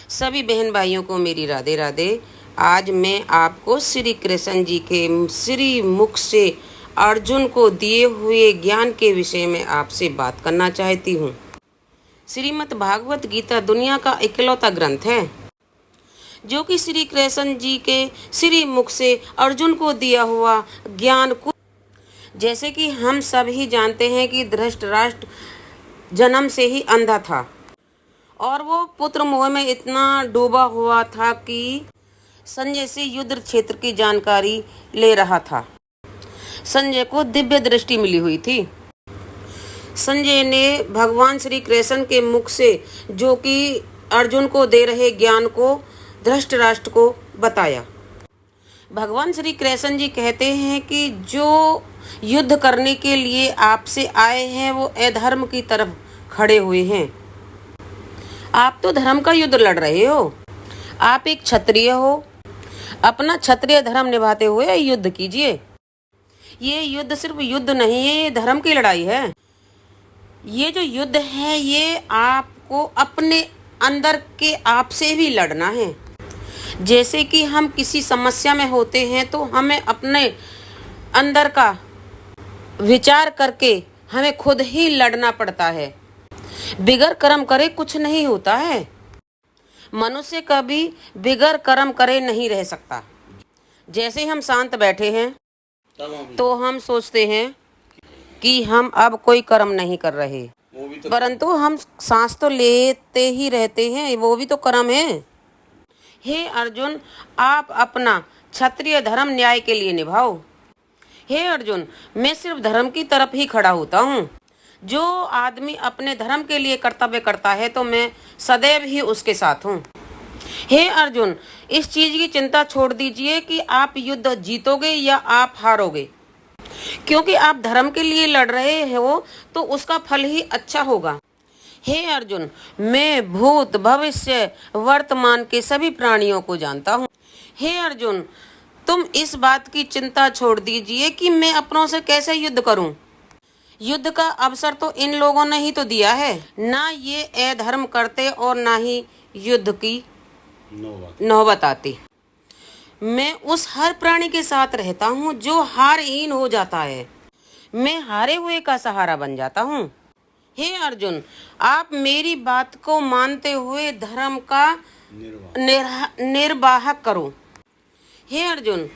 सभी बहन भाइयों को मेरी राधे राधे। आज मैं आपको श्री कृष्ण जी के श्री मुख से अर्जुन को दिए हुए ज्ञान के विषय में आपसे बात करना चाहती हूँ। श्रीमद् भागवत गीता दुनिया का इकलौता ग्रंथ है जो कि श्री कृष्ण जी के श्री मुख से अर्जुन को दिया हुआ ज्ञान को, जैसे कि हम सब ही जानते हैं कि धृतराष्ट्र जन्म से ही अंधा था और वो पुत्र मोह में इतना डूबा हुआ था कि संजय से युद्ध क्षेत्र की जानकारी ले रहा था। संजय को दिव्य दृष्टि मिली हुई थी। संजय ने भगवान श्री कृष्ण के मुख से जो कि अर्जुन को दे रहे ज्ञान को धृतराष्ट्र को बताया। भगवान श्री कृष्ण जी कहते हैं कि जो युद्ध करने के लिए आपसे आए हैं वो अधर्म की तरफ खड़े हुए हैं। आप तो धर्म का युद्ध लड़ रहे हो। आप एक क्षत्रिय हो। अपना क्षत्रिय धर्म निभाते हुए युद्ध कीजिए। ये युद्ध सिर्फ युद्ध नहीं है, ये धर्म की लड़ाई है। ये जो युद्ध है ये आपको अपने अंदर के आप से भी लड़ना है। जैसे कि हम किसी समस्या में होते हैं तो हमें अपने अंदर का विचार करके हमें खुद ही लड़ना पड़ता है। बिगर कर्म करे कुछ नहीं होता है। मनुष्य कभी बिगर कर्म करे नहीं रह सकता। जैसे हम शांत बैठे हैं तो हम सोचते हैं कि हम अब कोई कर्म नहीं कर रहे, परंतु हम सांस तो लेते ही रहते हैं, वो भी तो कर्म है। हे अर्जुन, आप अपना क्षत्रिय धर्म न्याय के लिए निभाओ। हे अर्जुन, मैं सिर्फ धर्म की तरफ ही खड़ा होता हूँ। जो आदमी अपने धर्म के लिए कर्तव्य करता है तो मैं सदैव ही उसके साथ हूँ। हे अर्जुन, इस चीज की चिंता छोड़ दीजिए कि आप युद्ध जीतोगे या आप हारोगे, क्योंकि आप धर्म के लिए लड़ रहे हो तो उसका फल ही अच्छा होगा। हे अर्जुन, मैं भूत भविष्य वर्तमान के सभी प्राणियों को जानता हूँ। हे अर्जुन, तुम इस बात की चिंता छोड़ दीजिए कि मैं अपनों से कैसे युद्ध करूं। युद्ध का अवसर तो इन लोगों ने ही तो दिया है। ना ये अधर्म करते और ना ही युद्ध की नौबत आती। मैं उस हर प्राणी के साथ रहता हूँ जो हारहीन हो जाता है। मैं हारे हुए का सहारा बन जाता हूँ। हे अर्जुन, आप मेरी बात को मानते हुए धर्म का निर्वाह करो। हे अर्जुन,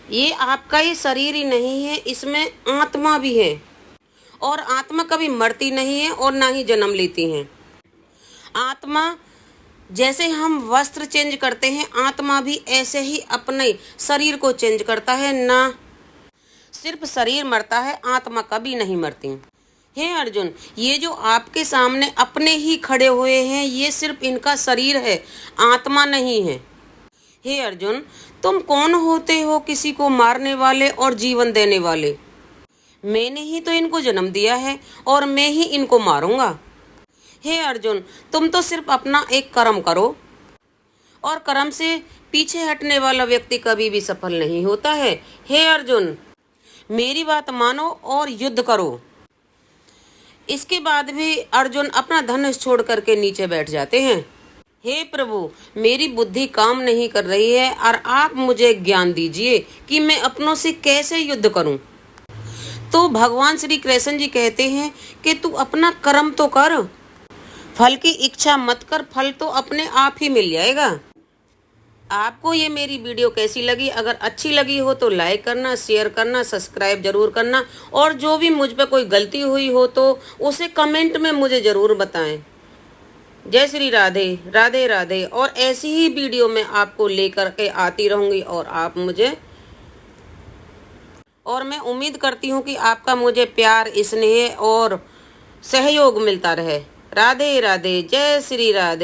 ये आपका ही शरीर ही नहीं है, इसमें आत्मा भी है और आत्मा कभी मरती नहीं है और ना ही जन्म लेती है। आत्मा जैसे हम वस्त्र चेंज करते हैं, आत्मा भी ऐसे ही अपने शरीर को चेंज करता है। ना सिर्फ शरीर मरता है, आत्मा कभी नहीं मरती। हे अर्जुन, ये जो आपके सामने अपने ही खड़े हुए हैं ये सिर्फ इनका शरीर है, आत्मा नहीं है। हे अर्जुन, तुम कौन होते हो किसी को मारने वाले और जीवन देने वाले? मैंने ही तो इनको जन्म दिया है और मैं ही इनको मारूंगा। हे अर्जुन, तुम तो सिर्फ अपना एक कर्म करो और कर्म से पीछे हटने वाला व्यक्ति कभी भी सफल नहीं होता है। हे अर्जुन, मेरी बात मानो और युद्ध करो। इसके बाद भी अर्जुन अपना धनुष छोड़ करके नीचे बैठ जाते हैं। हे प्रभु, मेरी बुद्धि काम नहीं कर रही है और आप मुझे ज्ञान दीजिए कि मैं अपनों से कैसे युद्ध करूं। तो भगवान श्री कृष्ण जी कहते हैं कि तू अपना कर्म तो कर, फल की इच्छा मत कर, फल तो अपने आप ही मिल जाएगा। आपको ये मेरी वीडियो कैसी लगी? अगर अच्छी लगी हो तो लाइक करना, शेयर करना, सब्सक्राइब जरूर करना और जो भी मुझ पे कोई गलती हुई हो तो उसे कमेंट में मुझे जरूर बताएं। जय श्री राधे, राधे राधे। और ऐसी ही वीडियो मैं आपको लेकर के आती रहूंगी और मैं उम्मीद करती हूँ कि आपका मुझे प्यार, स्नेह और सहयोग मिलता रहे। राधे राधे, जय श्री राधे।